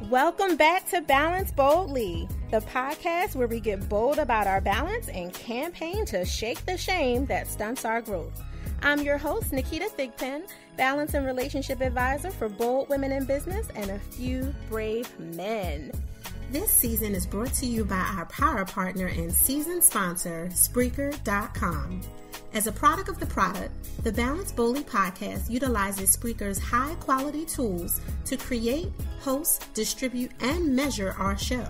Welcome back to Balance Boldly, the podcast where we get bold about our balance and campaign to shake the shame that stunts our growth. I'm your host, Naketa Thigpen, balance and relationship advisor for bold women in business and a few brave men. This season is brought to you by our power partner and season sponsor, Spreaker.com. As a product of the product, the Balance Boldly podcast utilizes Spreaker's high-quality tools to create, host, distribute, and measure our show.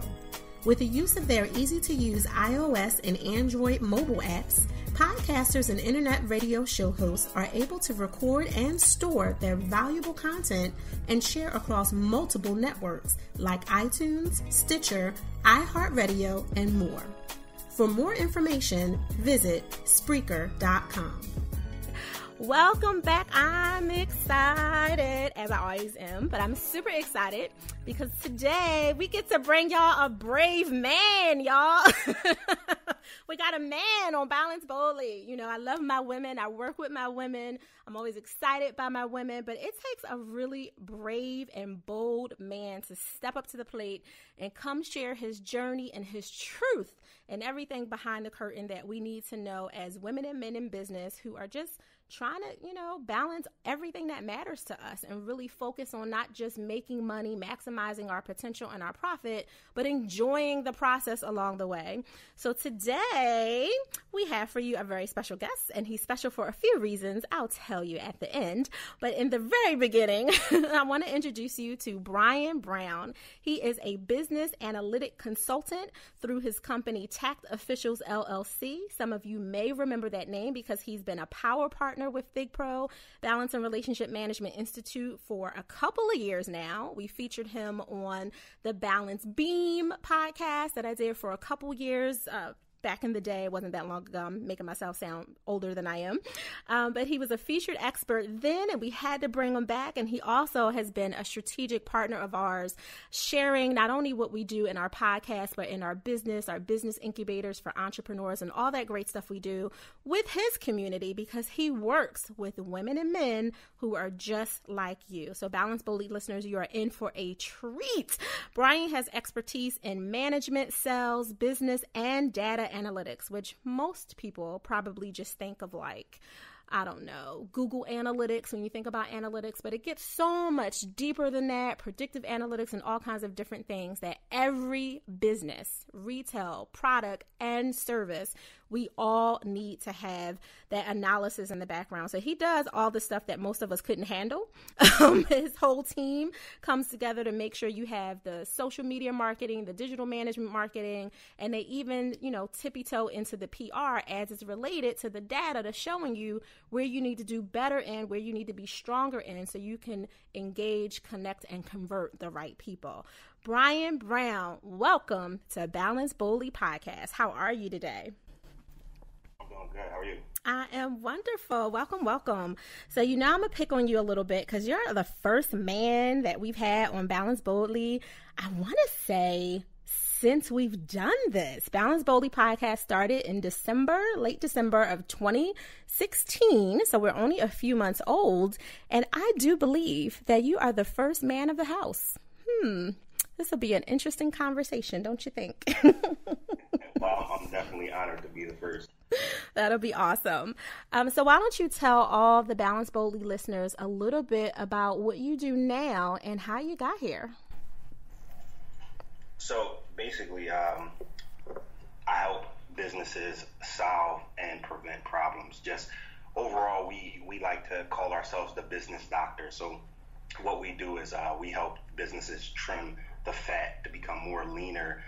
With the use of their easy-to-use iOS and Android mobile apps, podcasters and internet radio show hosts are able to record and store their valuable content and share across multiple networks like iTunes, Stitcher, iHeartRadio, and more. For more information, visit Spreaker.com. Welcome back. I'm excited, as I always am, but I'm super excited because today we get to bring y'all a brave man, y'all. We got a man on Balance Boldly. You know, I love my women. I work with my women. I'm always excited by my women, but it takes a really brave and bold man to step up to the plate and come share his journey and his truth and everything behind the curtain that we need to know as women and men in business who are just trying to, balance everything that matters to us and really focus on not just making money, maximizing our potential and our profit, but enjoying the process along the way. So today we have for you a very special guest, and he's special for a few reasons. I'll tell you at the end. But in the very beginning, I want to introduce you to Bryan Brown. He is a business analytic consultant through his company Tact Officials LLC. Some of you may remember that name because he's been a power partner with Thigpen, Balance and Relationship Management Institute, for a couple of years now. We featured him on the Balance Beam podcast that I did for a couple years back in the day. It wasn't that long ago. I'm making myself sound older than I am. But he was a featured expert then, and we had to bring him back. And he also has been a strategic partner of ours, sharing not only what we do in our podcast, but in our business incubators for entrepreneurs and all that great stuff we do with his community, because he works with women and men who are just like you. So Balance Boldly listeners, you are in for a treat. Bryan has expertise in management, sales, business, and data analytics, which most people probably just think of like, I don't know, Google Analytics when you think about analytics, but it gets so much deeper than that, predictive analytics and all kinds of different things that every business, retail, product, and service, we all need to have that analysis in the background. So he does all the stuff that most of us couldn't handle. His whole team comes together to make sure you have the social media marketing, the digital management marketing, and they even, tippy toe into the PR as it's related to the data to showing you where you need to do better in, where you need to be stronger in, so you can engage, connect, and convert the right people. Bryan Brown, welcome to Balance Boldly Podcast. How are you today? I'm doing good. How are you? I am wonderful. Welcome. So, I'm going to pick on you a little bit because you're the first man that we've had on Balance Boldly, I want to say, since we've done this. Balance Boldly podcast started in late December of 2016. So we're only a few months old. And I do believe that you are the first man of the house. This will be an interesting conversation, don't you think? Well, I'm definitely honored to be the first. That'll be awesome. So why don't you tell all the Balance Boldly listeners a little bit about what you do now and how you got here? So basically, I help businesses solve and prevent problems. Just overall, we like to call ourselves the business doctor. So what we do is we help businesses trim the fat to become more leaner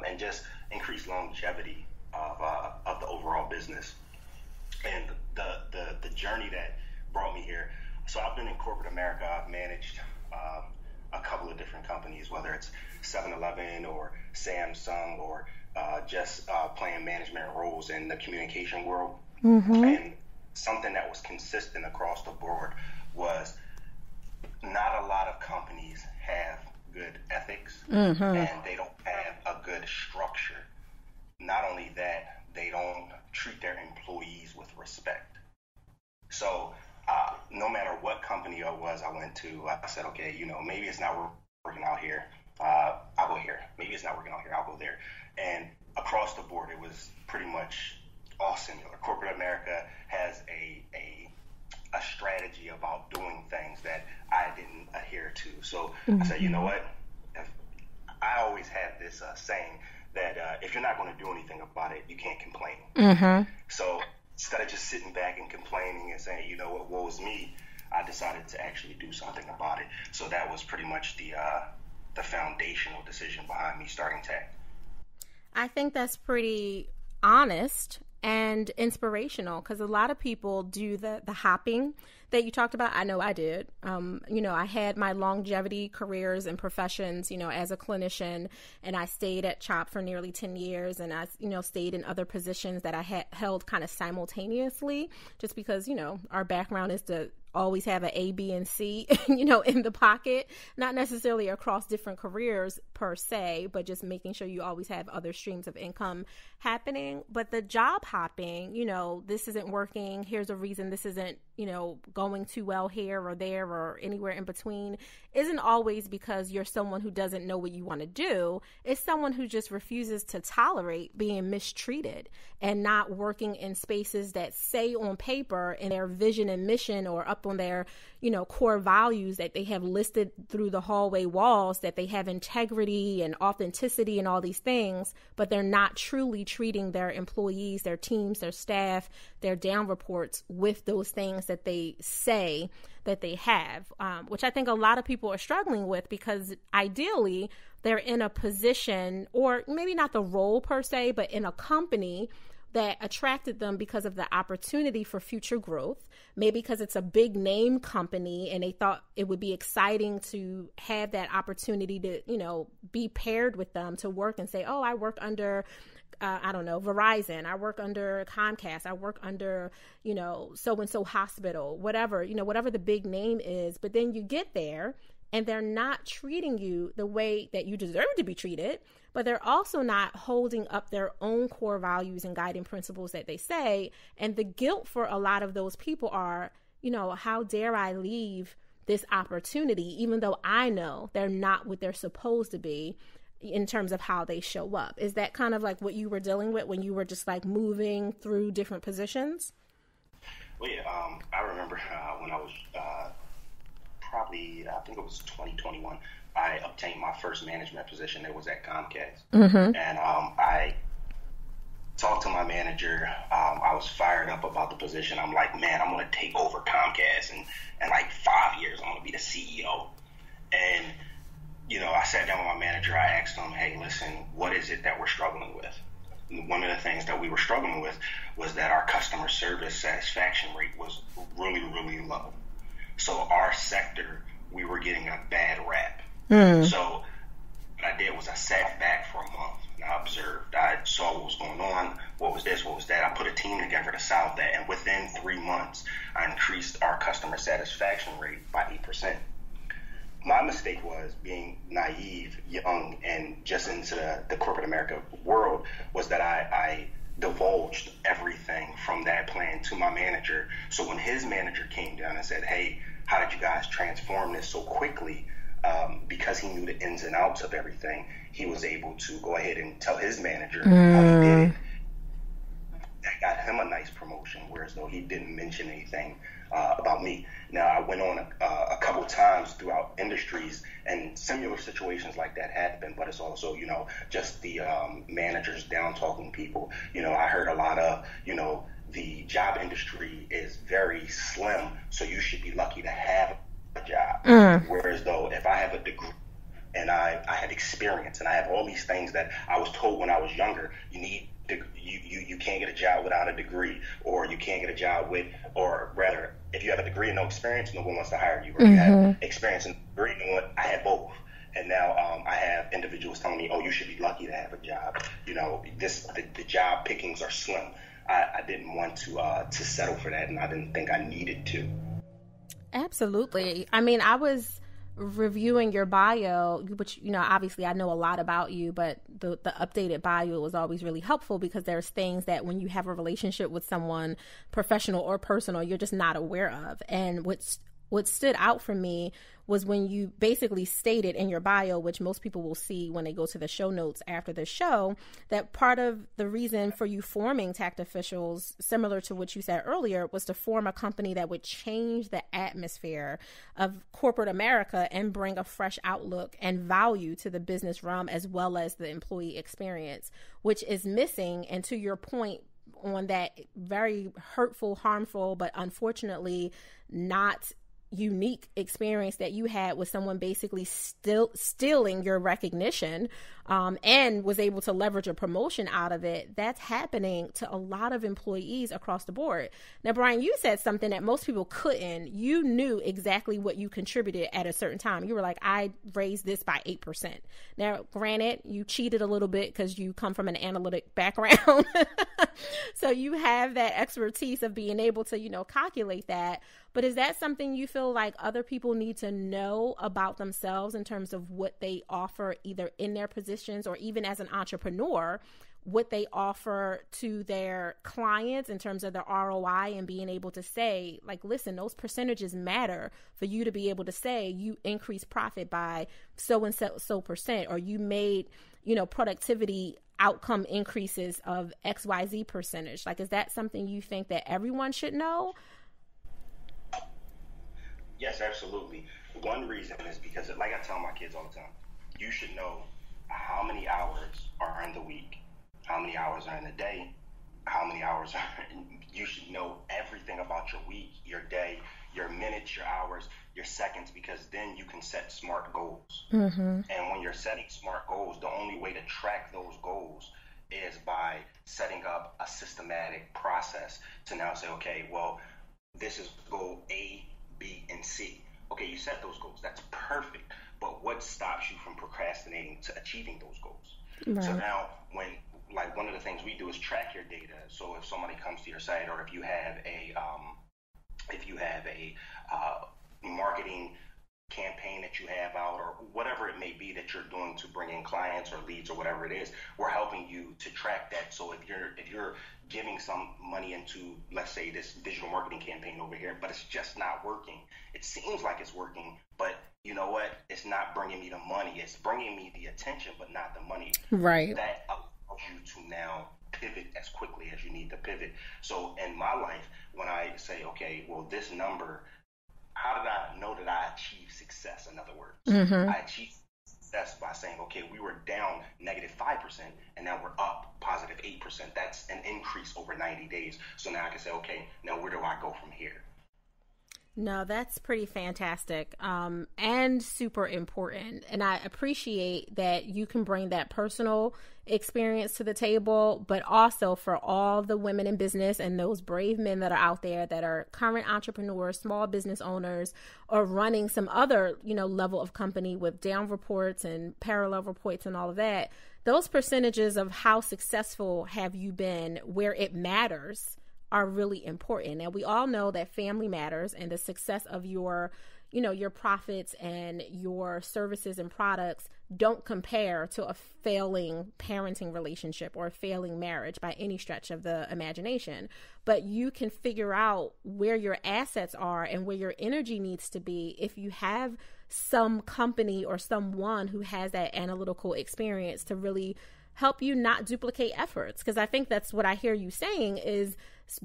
and just increase longevity of the overall business. And the journey that brought me here. So I've been in corporate America. I've managed a couple of different companies, whether it's 7-Eleven or Samsung or just playing management roles in the communication world. Mm-hmm. And something that was consistent across the board was not a lot of companies have good ethics, mm-hmm. and they don't have a good structure. Not only that, they don't treat their employees with respect. So no matter what company I went to, I said, okay, maybe it's not working out here. I'll go here. Maybe it's not working out here. I'll go there. And across the board, it was pretty much all similar. Corporate America has a strategy about doing things that I didn't adhere to. So I said, you know what? I always had this saying that if you're not going to do anything about it, you can't complain. So instead of just sitting back and complaining and saying, you know what, woe is me, I decided to actually do something about it. So that was pretty much the foundational decision behind me starting tech. I think that's pretty honest and inspirational, because a lot of people do the hopping that you talked about. I know I did. I had my longevity careers and professions, as a clinician, and I stayed at CHOP for nearly 10 years, and I, stayed in other positions that I had held kind of simultaneously, just because, our background is to always have an A, B, and C, in the pocket, not necessarily across different careers per se, but just making sure you always have other streams of income happening. But the job hopping, this isn't working. Here's a reason this isn't, going too well here or there or anywhere in between, isn't always because you're someone who doesn't know what you want to do. It's someone who just refuses to tolerate being mistreated and not working in spaces that say on paper in their vision and mission, or up on their, core values that they have listed through the hallway walls, that they have integrity and authenticity and all these things, but they're not truly treating their employees, their teams, their staff, their down reports with those things that they say that they have, which I think a lot of people are struggling with, because ideally they're in a position, or maybe not the role per se, but in a company that attracted them because of the opportunity for future growth, maybe because it's a big name company and they thought it would be exciting to have that opportunity to, be paired with them, to work and say, oh, I work under Verizon, I work under Comcast, I work under, so-and-so hospital, whatever the big name is. But then you get there and they're not treating you the way that you deserve to be treated, but they're also not holding up their own core values and guiding principles that they say. And the guilt for a lot of those people are, how dare I leave this opportunity, even though I know they're not what they're supposed to be in terms of how they show up. Is that kind of like what you were dealing with when you were just like moving through different positions? Well, yeah, I remember when I was probably, I think it was 2021, I obtained my first management position. It was at Comcast. And I talked to my manager. I was fired up about the position. I'm like, man, I'm going to take over Comcast. And in like 5 years, I'm going to be the CEO. And, I sat down with my manager. I asked him, hey, listen, what is it that we're struggling with? One of the things that we were struggling with was that our customer service satisfaction rate was really, really low. So our sector, we were getting a bad rap. So what I did was I sat back for a month and I observed. I saw what was going on. What was this? What was that? I put a team together to solve that. And within 3 months, I increased our customer satisfaction rate by 8%. My mistake was being naive, young, and just into the corporate America world, was that I divulged everything from that plan to my manager. So when his manager came down and said, hey, how did you guys transform this so quickly? Because he knew the ins and outs of everything, he was able to go ahead and tell his manager how he did it. That got him a nice promotion, whereas though he didn't mention anything about me. Now, I went on a couple times throughout industries, and similar situations like that happen, but it's also, just the managers down-talking people. I heard a lot of, the job industry is very slim, so you should be lucky to have a job. Whereas though, if I have a degree and I have experience and I have all these things that I was told when I was younger, you can't get a job without a degree, or you can't get a job with, or rather, if you have a degree and no experience, no one wants to hire you. Or you have experience and degree, I had both. And now I have individuals telling me, oh, you should be lucky to have a job. The job pickings are slim. I didn't want to settle for that, and I didn't think I needed to. Absolutely. I mean, I was reviewing your bio, which, obviously I know a lot about you, but the updated bio was always really helpful, because there's things that when you have a relationship with someone, professional or personal, you're just not aware of. And what's what stood out for me was when you basically stated in your bio, which most people will see when they go to the show notes after the show, that part of the reason for you forming Tact Officials, similar to what you said earlier, was to form a company that would change the atmosphere of corporate America and bring a fresh outlook and value to the business realm as well as the employee experience, which is missing. And to your point on that very hurtful, harmful, but unfortunately not unique experience that you had with someone basically stealing your recognition, and was able to leverage a promotion out of it, that's happening to a lot of employees across the board. Now, Bryan, you said something that most people couldn't. You knew exactly what you contributed at a certain time. You were like, I raised this by 8%. Now, granted, you cheated a little bit because you come from an analytic background. So you have that expertise of being able to, calculate that. But is that something you feel like other people need to know about themselves in terms of what they offer either in their positions or even as an entrepreneur, what they offer to their clients in terms of the ROI and being able to say, like, listen, those percentages matter for you to be able to say you increased profit by so and so percent, or you made, productivity outcome increases of XYZ percentage. Like, is that something you think that everyone should know? Yes, absolutely. One reason is because, like I tell my kids all the time, you should know how many hours are in the week, how many hours are in the day, how many hours are you should know everything about your week, your day, your minutes, your hours, your seconds, because then you can set smart goals. Mm-hmm. And when you're setting smart goals, the only way to track those goals is by setting up a systematic process to now say, okay, well, this is goal A, B, and C. Okay, you set those goals. That's perfect. But what stops you from procrastinating to achieving those goals? Right. So now, one of the things we do is track your data. So if somebody comes to your site, or if you have a marketing campaign that you have out, or whatever it may be that you're doing to bring in clients or leads or whatever it is, we're helping you to track that. So if you're giving some money into, let's say, this digital marketing campaign over here, but it's just not working, it seems like it's working, but you know what? It's not bringing me the money. It's bringing me the attention, but not the money. Right. That allows you to now pivot as quickly as you need to pivot. So in my life, when I say, okay, well, this number, how did I know that I achieved success? In other words, mm-hmm. I achieved success by saying, okay, we were down -5%, and now we're up +8%. That's an increase over 90 days. So now I can say, okay, now where do I go from here? No, that's pretty fantastic, and super important. And I appreciate that you can bring that personal experience to the table, but also for all the women in business and those brave men that are out there that are current entrepreneurs, small business owners, or running some other, level of company with down reports and parallel reports and all of that. Those percentages of how successful have you been where it matters are really important. And we all know that family matters, and the success of your profits and your services and products don't compare to a failing parenting relationship or a failing marriage by any stretch of the imagination. But you can figure out where your assets are and where your energy needs to be if you have some company or someone who has that analytical experience to really help you not duplicate efforts. Because I think that's what I hear you saying is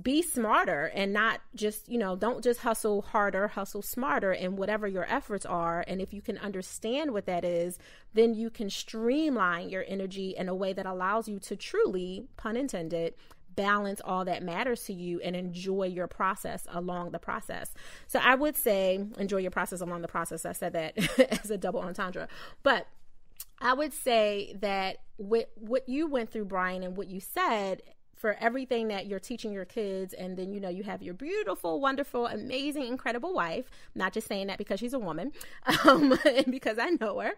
be smarter and not just, don't just hustle harder, hustle smarter in whatever your efforts are. And if you can understand what that is, then you can streamline your energy in a way that allows you to truly, pun intended, balance all that matters to you and enjoy your process along the process. So I would say enjoy your process along the process. I said that as a double entendre, but I would say that what you went through, Bryan, and what you said, for everything that you're teaching your kids, and then, you have your beautiful, wonderful, amazing, incredible wife, not just saying that because she's a woman, and because I know her,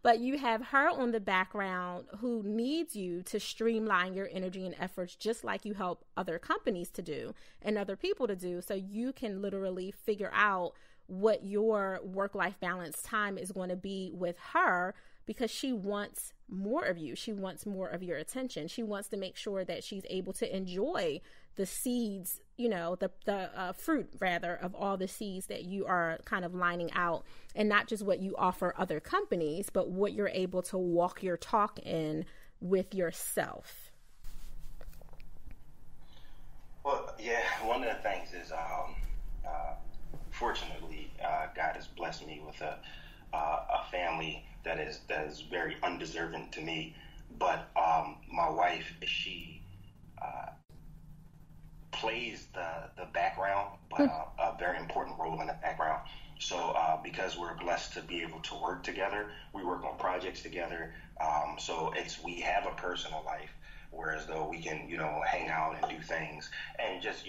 but you have her on the background who needs you to streamline your energy and efforts, just like you help other companies to do and other people to do. So you can literally figure out what your work-life balance time is going to be with her, because she wants more of you. She wants more of your attention. She wants to make sure that she's able to enjoy the seeds the fruit rather of all the seeds that you are kind of lining out, and not just what you offer other companies, but what you're able to walk your talk in with yourself. Well, yeah, one of the things is, fortunately, God has blessed me with a family that is very undeserving to me. But my wife, she plays the background, but a very important role in the background. So because we're blessed to be able to work together, we work on projects together. So we have a personal life, whereas though we can, hang out and do things and just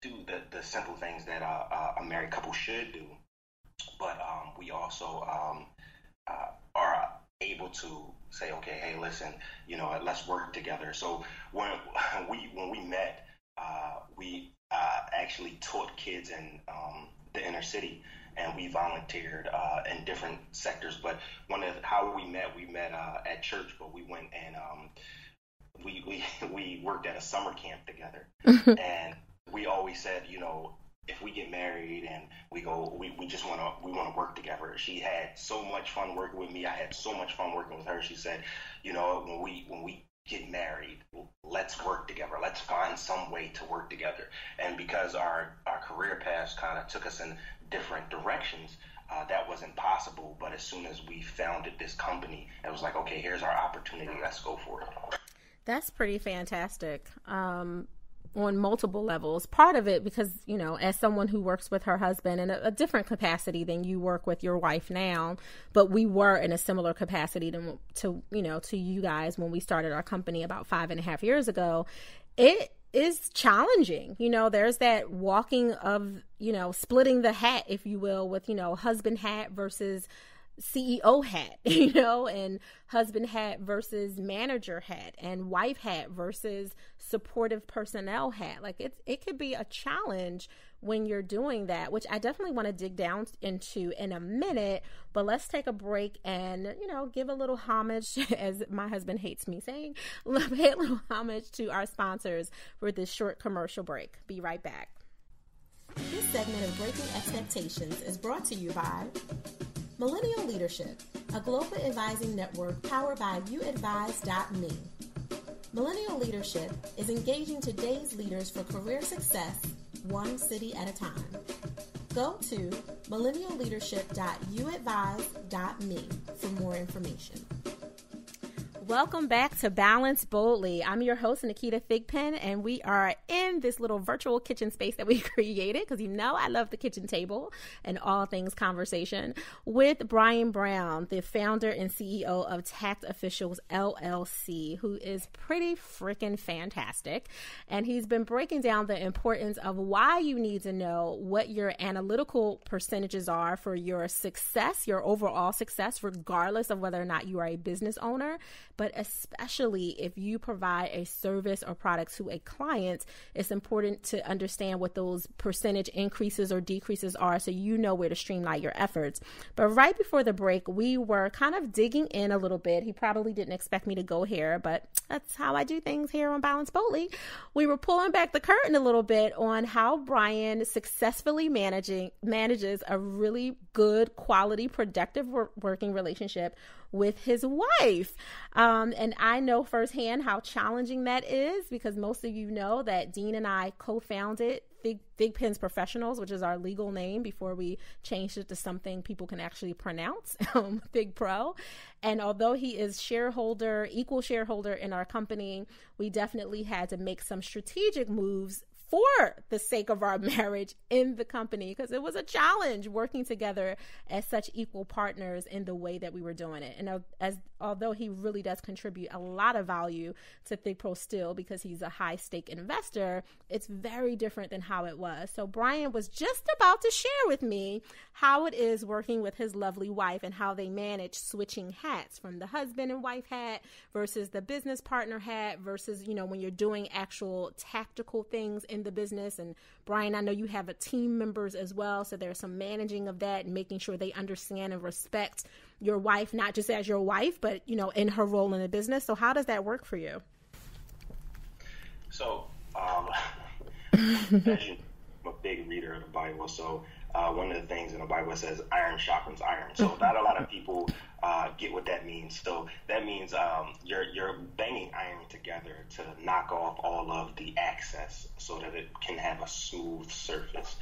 do the simple things that a married couple should do. But we also are able to say, okay, hey, listen, let's work together. So when we met, we actually taught kids in the inner city, and we volunteered in different sectors. But how we met at church, but we went and we worked at a summer camp together. And we always said, if we get married and we just want to work together. She had so much fun working with me. I had so much fun working with her. She said, when we get married, let's work together. Let's find some way to work together. And because our career paths kind of took us in different directions, that wasn't possible. But as soon as we founded this company, it was like, okay, here's our opportunity. Let's go for it. That's pretty fantastic. On multiple levels. Part of it because, as someone who works with her husband in a different capacity than you work with your wife now, but we were in a similar capacity to you guys when we started our company about 5.5 years ago, it is challenging. There's that walking of, splitting the hat, if you will, with, husband hat versus CEO hat, and husband hat versus manager hat, and wife hat versus supportive personnel hat. Like it could be a challenge when you're doing that, which I definitely want to dig down into in a minute. But let's take a break and, give a little homage, as my husband hates me saying, pay a little homage to our sponsors for this short commercial break. Be right back. This segment of Breaking Expectations is brought to you by Millennial Leadership, a global advising network powered by youadvise.me. Millennial Leadership is engaging today's leaders for career success, one city at a time. Go to millennialleadership.youadvise.me for more information. Welcome back to Balance Boldly. I'm your host, Naketa Thigpen, and we are in this little virtual kitchen space that we created because I love the kitchen table and all things conversation with Bryan Brown, the founder and CEO of Tact Officials LLC, who is pretty freaking fantastic. And he's been breaking down the importance of why you need to know what your analytical percentages are for your success, your overall success, regardless of whether or not you are a business owner. But especially if you provide a service or product to a client, it's important to understand what those percentage increases or decreases are so you know where to streamline your efforts. But right before the break, we were kind of digging in a little bit. He probably didn't expect me to go here, but that's how I do things here on Balance Boldly. We were pulling back the curtain a little bit on how Bryan successfully manages a really good, quality, productive working relationship with his wife. And I know firsthand how challenging that is because most of you know that Dean and I co-founded Thigpen's Professionals, which is our legal name before we changed it to something people can actually pronounce, Thig Pro. And although he is equal shareholder in our company, we definitely had to make some strategic moves for the sake of our marriage in the company, because it was a challenge working together as such equal partners in the way that we were doing it. And although he really does contribute a lot of value to ThigPro still because he's a high stake investor, it's very different than how it was. So Bryan was just about to share with me how it is working with his lovely wife and how they manage switching hats from the husband and wife hat versus the business partner hat versus, when you're doing actual tactical things in the business. And Bryan, I know you have a team members as well, so there's some managing of that and making sure they understand and respect your wife, not just as your wife, but in her role in the business. So how does that work for you? So As you, I'm a big reader of the Bible, so one of the things in the Bible says iron sharpens iron. So not a lot of people get what that means. So that means you're banging iron together to knock off all of the excess so that it can have a smooth surface.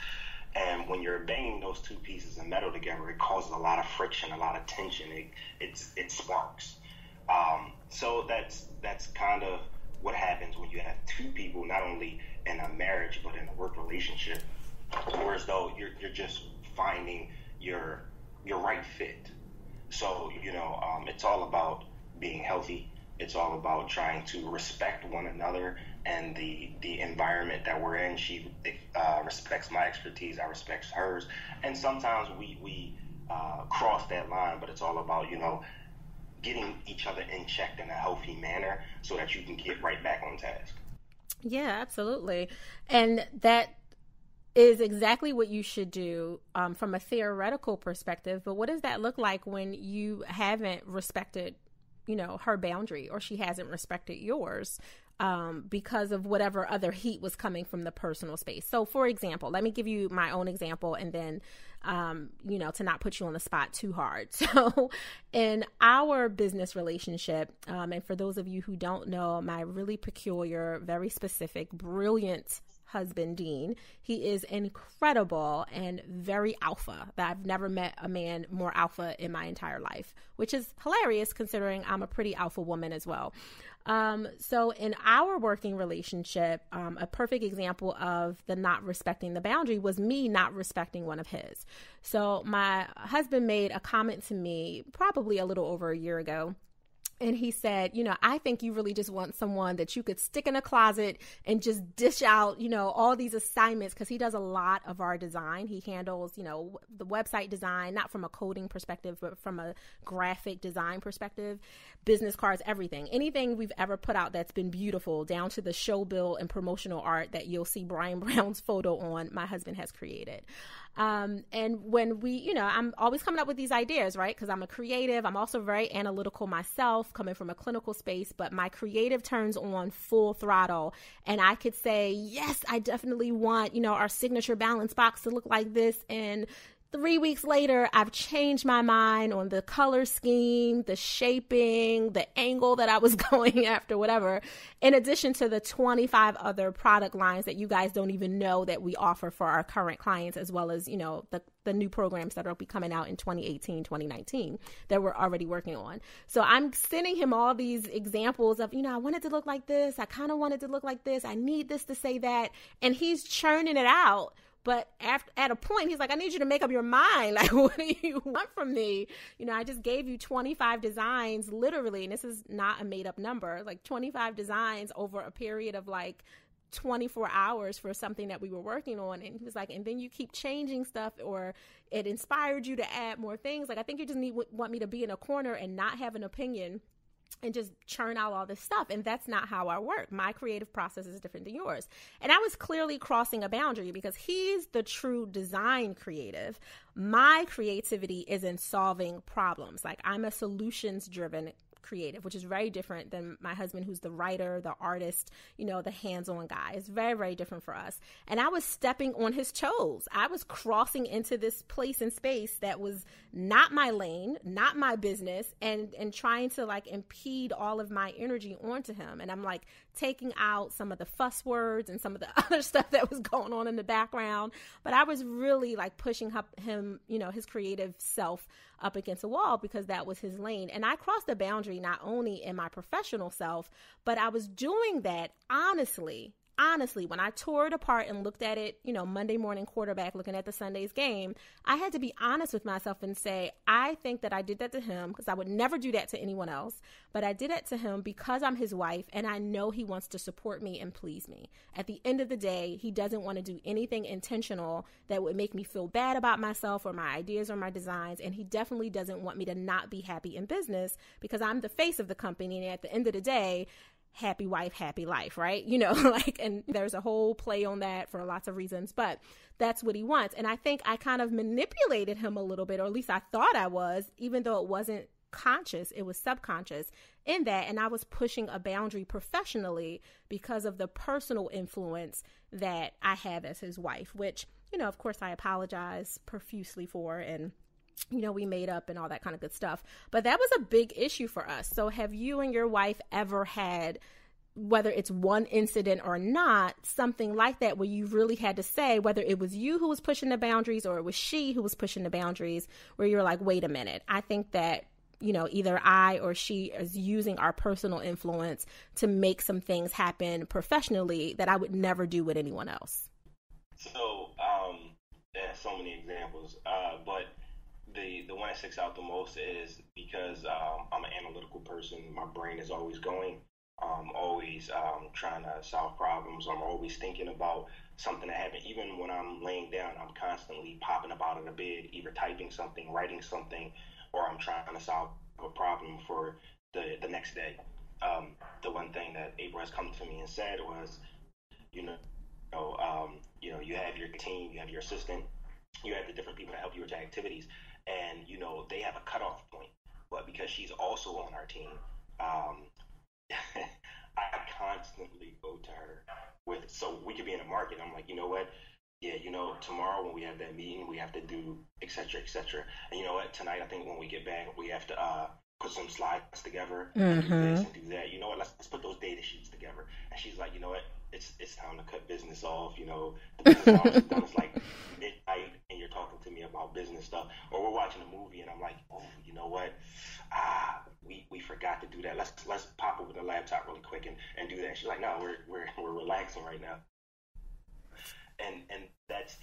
And when you're banging those two pieces of metal together, it causes a lot of friction, a lot of tension. It sparks. So that's kind of what happens when you have two people, not only in a marriage but in a work relationship, whereas though you're just finding your right fit. So it's all about being healthy. It's all about trying to respect one another and the environment that we're in. She respects my expertise, I respect hers, and sometimes we cross that line. But it's all about getting each other in check in a healthy manner so that you can get right back on task. Yeah, absolutely. And that is exactly what you should do from a theoretical perspective. But what does that look like when you haven't respected, her boundary, or she hasn't respected yours because of whatever other heat was coming from the personal space? So, for example, let me give you my own example, and then to not put you on the spot too hard. So in our business relationship, and for those of you who don't know, my really peculiar, very specific, brilliant husband, Dean, he is incredible and very alpha. I've never met a man more alpha in my entire life, which is hilarious considering I'm a pretty alpha woman as well. So in our working relationship, a perfect example of the not respecting the boundary was me not respecting one of his. So my husband made a comment to me probably a little over a year ago. And he said, I think you really just want someone that you could stick in a closet and just dish out, all these assignments, because he does a lot of our design. He handles, the website design, not from a coding perspective, but from a graphic design perspective, business cards, everything. Anything we've ever put out that's been beautiful, down to the show bill and promotional art that you'll see Bryan Brown's photo on, my husband has created. And when we, I'm always coming up with these ideas, right? Because I'm a creative. I'm also very analytical myself, coming from a clinical space, but my creative turns on full throttle. And I could say, yes, I definitely want, our signature balance box to look like this. And 3 weeks later, I've changed my mind on the color scheme, the shaping, the angle that I was going after, whatever, in addition to the 25 other product lines that you guys don't even know that we offer for our current clients, as well as, the new programs that will be coming out in 2018, 2019 that we're already working on. So I'm sending him all these examples of, I want it to look like this. I kind of want it to look like this. I need this to say that. And he's churning it out. But at a point, he's like, I need you to make up your mind. Like, what do you want from me? I just gave you 25 designs, literally, and this is not a made up number, like 25 designs over a period of like 24 hours for something that we were working on. And he was like, and then you keep changing stuff, or it inspired you to add more things. Like, I think you just want me to be in a corner and not have an opinion and just churn out all this stuff. And that's not how I work. My creative process is different than yours. And I was clearly crossing a boundary because he's the true design creative. My creativity is in solving problems. Like, I'm a solutions driven creative, which is very different than my husband, who's the writer, the artist, the hands-on guy. It's very, very different for us. And I was stepping on his toes. I was crossing into this place and space that was not my lane, not my business, and trying to like impede all of my energy onto him. And I'm like taking out some of the fuss words and some of the other stuff that was going on in the background. But I was really like pushing him, his creative self up against a wall because that was his lane. And I crossed the boundary not only in my professional self, but I was doing that honestly, when I tore it apart and looked at it, Monday morning quarterback, looking at the Sunday's game, I had to be honest with myself and say, I think that I did that to him because I would never do that to anyone else. But I did it to him because I'm his wife and I know he wants to support me and please me. At the end of the day, he doesn't want to do anything intentional that would make me feel bad about myself or my ideas or my designs. And he definitely doesn't want me to not be happy in business because I'm the face of the company. And at the end of the day, happy wife, happy life, right? And there's a whole play on that for lots of reasons, but that's what he wants. And I think I kind of manipulated him a little bit, or at least I thought I was, even though it wasn't conscious, it was subconscious in that. And I was pushing a boundary professionally because of the personal influence that I have as his wife, which, you know, of course I apologize profusely for, and, you know, we made up and all that kind of good stuff. But that was a big issue for us. So have you and your wife ever had, whether it's one incident or not, something like that where you really had to say whether it was you who was pushing the boundaries or it was she who was pushing the boundaries, where you're like, wait a minute, I think that, you know, either I or she is using our personal influence to make some things happen professionally that I would never do with anyone else? So, there's so many examples, but the one that sticks out the most is because I'm an analytical person. My brain is always going. I'm always trying to solve problems. I'm always thinking about something that happened. Even when I'm laying down, I'm constantly popping up out of the bed, either typing something, writing something, or I'm trying to solve a problem for the next day. The one thing that April has come to me and said was, you you have your team, you have your assistant, you have the different people that help you with your activities, and, you know, they have a cutoff point. But because she's also on our team, I constantly go to her so we could be in the market. I'm like, you know what? Yeah, you know, tomorrow when we have that meeting, we have to do et cetera, et cetera. And you know what? Tonight, I think when we get back, we have to put some slides together and do this and do that. You know what? Let's put those data sheets together. And she's like, you know what? It's time to cut business off. You know, the business hours is done. It's like midnight, and you're talking to me about business stuff. Or we're watching a movie, and I'm like, oh, you know what? We forgot to do that. Let's pop over the laptop really quick and do that. She's like, no, we're relaxing right now. And that's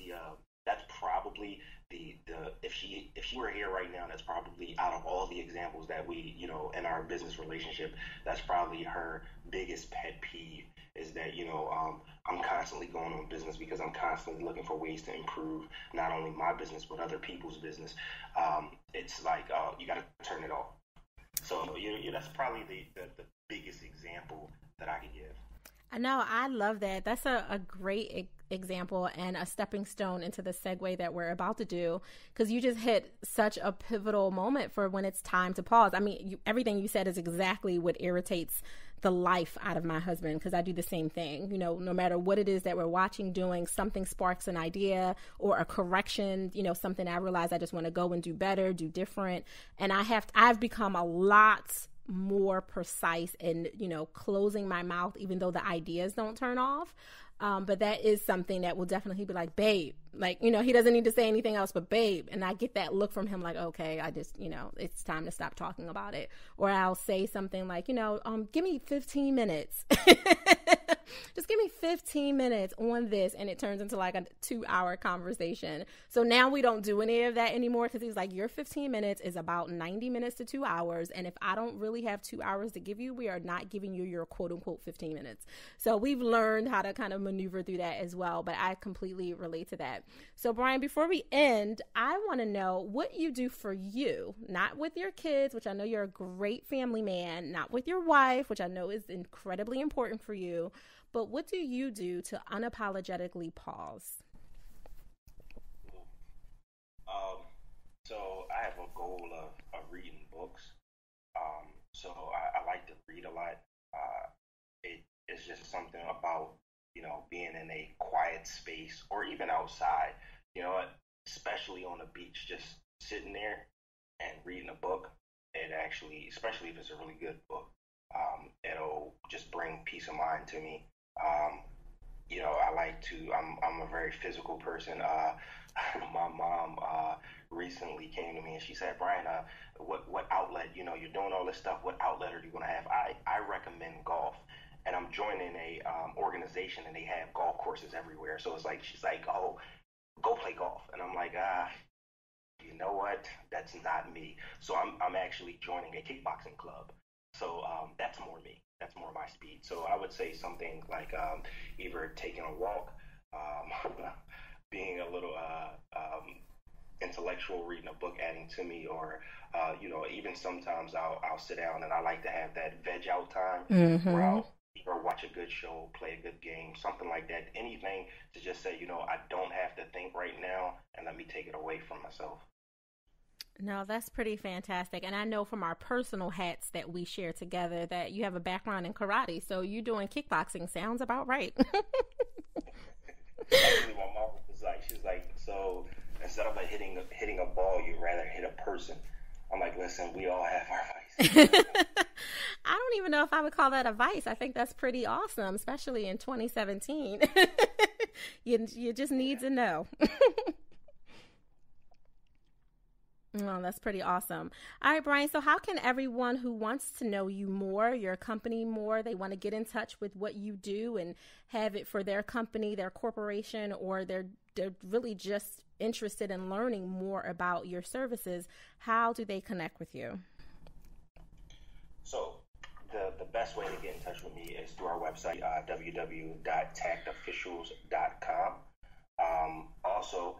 that's probably the if she were here right now, that's probably, out of all the examples that we, you know, in our business relationship, that's probably her biggest pet peeve, is that, you know, I'm constantly going on business because I'm constantly looking for ways to improve not only my business but other people's business. It's like you got to turn it off. So that's probably the biggest example that I could give. I know. I love that. That's a great example and a stepping stone into the segue that we're about to do, because you just hit such a pivotal moment for when it's time to pause. I mean, everything you said is exactly what irritates the life out of my husband, because I do the same thing. You know, no matter what it is that we're watching, doing, something sparks an idea or a correction, you know, something I realize I just want to go and do better, do different. And I've become a lot more precise in, you know, closing my mouth, even though the ideas don't turn off. But that is something that will definitely be like, babe, like, you know, he doesn't need to say anything else but babe. And I get that look from him like, okay, I just, you know, it's time to stop talking about it. Or I'll say something like, you know, give me 15 minutes. Just give me 15 minutes on this. And it turns into like a 2-hour conversation. So now we don't do any of that anymore, because he's like, your 15 minutes is about 90 minutes to 2 hours. And if I don't really have 2 hours to give you, we are not giving you your quote unquote 15 minutes. So we've learned how to kind of maneuver through that as well. But I completely relate to that. So Bryan, before we end, I want to know what you do for you, not with your kids, which I know you're a great family man, not with your wife, which I know is incredibly important for you, but what do you do to unapologetically pause? So I have a goal of reading books. So I like to read a lot. It's just something about, you know, being in a quiet space or even outside, you know, especially on the beach, just sitting there and reading a book. It actually, especially if it's a really good book, it'll just bring peace of mind to me. You know, I'm a very physical person. My mom recently came to me and she said, Bryan, what outlet, you know, you're doing all this stuff, what outlet are you going to have? I recommend golf. And I'm joining a organization, and they have golf courses everywhere. So it's like, she's like, oh, go play golf. And I'm like, you know what? That's not me. So I'm actually joining a kickboxing club. So that's more me. That's more my speed. So I would say something like either taking a walk, being a little intellectual, reading a book, adding to me, or you know, even sometimes I'll sit down and I like to have that veg out time where I'll either watch a good show, play a good game, something like that. Anything to just say, you know, I don't have to think right now, and let me take it away from myself. No, that's pretty fantastic. And I know from our personal hats that we share together that you have a background in karate. So you doing kickboxing sounds about right. Actually, my mom was like, she's like, so instead of like hitting a ball, you'd rather hit a person. I'm like, listen, we all have our vices. I don't even know if I would call that a vice. I think that's pretty awesome, especially in 2017. You just need to know. Oh, that's pretty awesome. All right, Bryan. So how can everyone who wants to know you more, your company more, they want to get in touch with what you do and have it for their company, their corporation, or they're really just interested in learning more about your services, how do they connect with you? So the best way to get in touch with me is through our website, www.tactofficials.com. Also,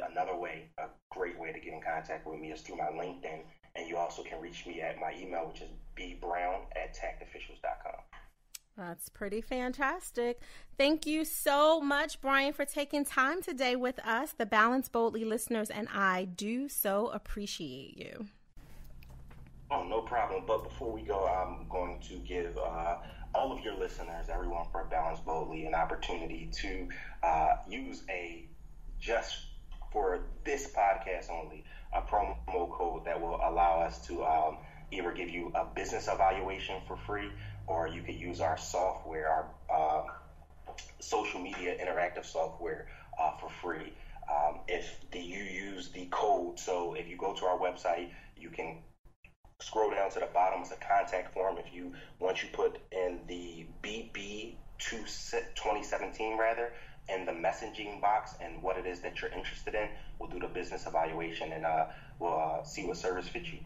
another way, a great way to get in contact with me is through my LinkedIn, and you also can reach me at my email, which is bbrown@tactofficials.com. That's pretty fantastic. Thank you so much, Bryan, for taking time today with us. The Balance Boldly listeners and I do so appreciate you. Oh, no problem. But before we go, I'm going to give all of your listeners, everyone for Balance Boldly, an opportunity to use just for this podcast only, a promo code that will allow us to either give you a business evaluation for free, or you could use our software, our social media interactive software for free. If you use the code, so if you go to our website, you can scroll down to the bottom. It's a contact form. Once you put in the BB 2017 in the messaging box and what it is that you're interested in, we'll do the business evaluation and we'll see what service fits you.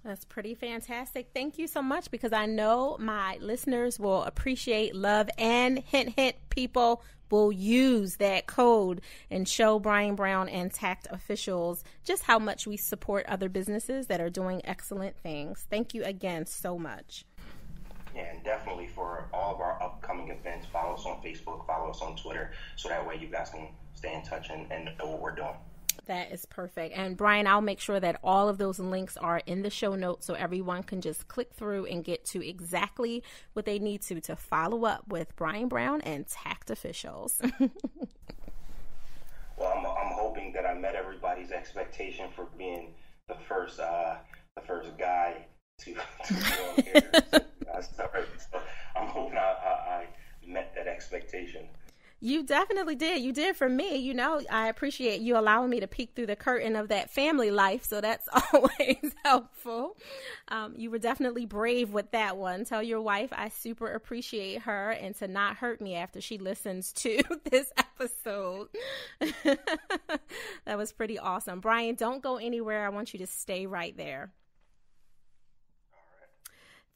That's pretty fantastic. Thank you so much, because I know my listeners will appreciate, love, and hint, people will use that code and show Bryan Brown and Tact Officials just how much we support other businesses that are doing excellent things. Thank you again so much. Yeah, and definitely for all of our upcoming events, follow us on Facebook, follow us on Twitter, so that way you guys can stay in touch and know what we're doing. That is perfect. And Bryan, I'll make sure that all of those links are in the show notes so everyone can just click through and get to exactly what they need to follow up with Bryan Brown and Tact Officials. Well, I'm hoping that I met everybody's expectation for being the first guy to be on here. So I'm hoping I met that expectation. You definitely did. You did for me. You know, I appreciate you allowing me to peek through the curtain of that family life. So that's always helpful. You were definitely brave with that one. Tell your wife I super appreciate her, and to not hurt me after she listens to this episode. That was pretty awesome. Bryan, don't go anywhere. I want you to stay right there.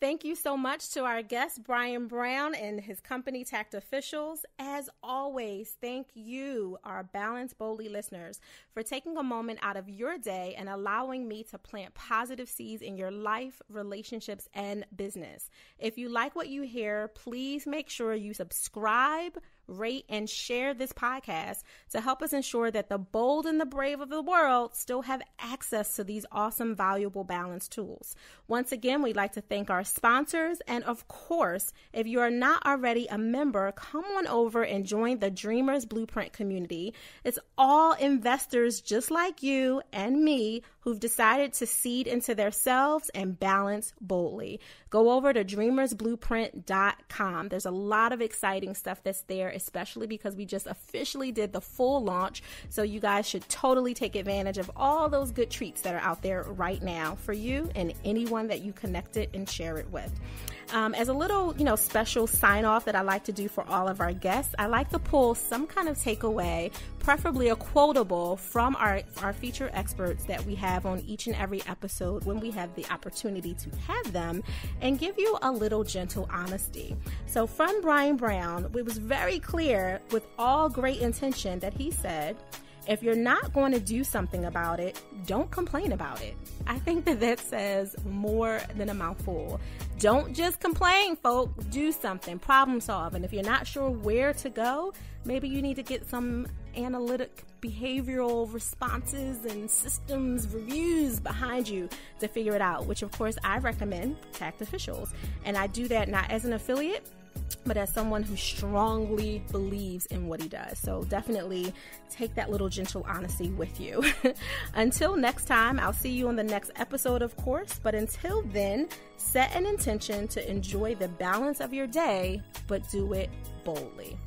Thank you so much to our guest, Bryan Brown, and his company, Tact Officials. As always, thank you, our Balance Boldly listeners, for taking a moment out of your day and allowing me to plant positive seeds in your life, relationships, and business. If you like what you hear, please make sure you subscribe, rate, and share this podcast to help us ensure that the bold and the brave of the world still have access to these awesome, valuable balance tools. Once again, we'd like to thank our sponsors. And of course, if you are not already a member, come on over and join the Dreamers Blueprint community. It's all investors just like you and me who've decided to seed into themselves and balance boldly. Go over to dreamersblueprint.com. There's a lot of exciting stuff that's there, especially because we just officially did the full launch. So you guys should totally take advantage of all those good treats that are out there right now for you and anyone that you connected and share it with. As a little, special sign off that I like to do for all of our guests, I like to pull some kind of takeaway, preferably a quotable from our feature experts that we have on each and every episode when we have the opportunity to have them, and give you a little gentle honesty. So from Bryan Brown, it was very clear with all great intention that he said, if you're not going to do something about it, don't complain about it. I think that says more than a mouthful. Don't just complain, folks. Do something. Problem solve. And if you're not sure where to go, maybe you need to get some analytic behavioral responses and systems reviews behind you to figure it out, which of course I recommend tact officials. And I do that not as an affiliate, but as someone who strongly believes in what he does. So definitely take that little gentle honesty with you. Until next time, I'll see you on the next episode, of course. But until then, set an intention to enjoy the balance of your day, but do it boldly.